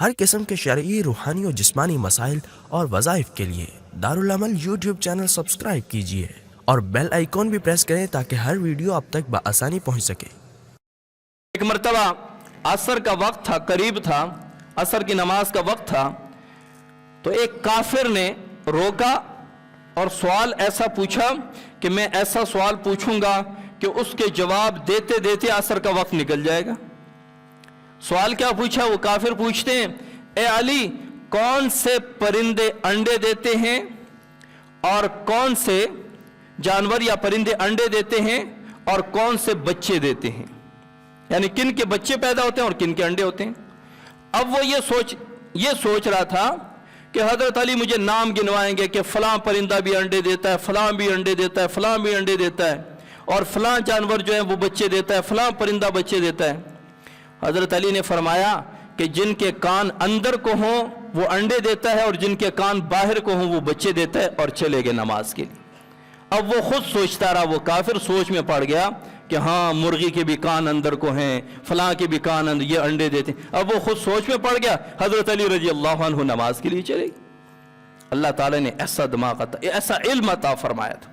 ہر قسم کے شرعی، روحانی اور جسمانی مسائل اور وظائف کے لیے دارالعمل یوٹیوب چینل سبسکرائب کیجیے اور بیل آئیکن بھی پریس کریں تاکہ ہر ویڈیو آپ تک بآسانی پہنچ سکے۔ ایک مرتبہ عصر کا وقت تھا، قریب تھا، عصر کی نماز کا وقت تھا، تو ایک کافر نے روکا اور سوال ایسا پوچھا کہ میں ایسا سوال پوچھوں گا کہ اس کے جواب دیتے دیتے عصر کا وقت نکل جائے گا۔ سوال کیا پوچھا؟ وہ کافر پوچھتے ہیں، اے علی، کون سے پرندے انڈے دیتے ہیں اور کون سے جانور یا پرندے انڈے دیتے ہیں اور کون سے بچے دیتے ہیں، یعنی کن کے بچے پیدا ہوتے ہیں اور کن کے انڈے ہوتے ہیں۔ اب وہ یہ سوچ رہا تھا کہ حضرت علی مجھے نام گنوائیں گے کہ فلاں پرندہ بھی انڈے دیتا ہے، فلاں بھی انڈے دیتا ہے، فلاں بھی انڈے دیتا ہے، اور فلاں جانور جو ہے وہ بچے دیتا ہے، فلاں پرندہ بچے دیتا ہے۔ حضرت علی نے فرمایا کہ جن کے کان اندر کو ہوں وہ انڈے دیتا ہے اور جن کے کان باہر کو ہوں وہ بچے دیتا ہے، اور چلے گئے نماز کے لیے۔ اب وہ خود سوچتا رہا، وہ کافر سوچ میں پڑ گیا کہ ہاں مرغی کے بھی کان اندر کو ہیں، فلاں کے بھی کان اندر، یہ انڈے دیتے ہیں۔ اب وہ خود سوچ میں پڑ گیا، حضرت علی رضی اللہ عنہ نماز کے لیے چلے گئے۔ اللہ تعالیٰ نے ایسا دماغ عطا، ایسا علم عطا فرمایا تھا۔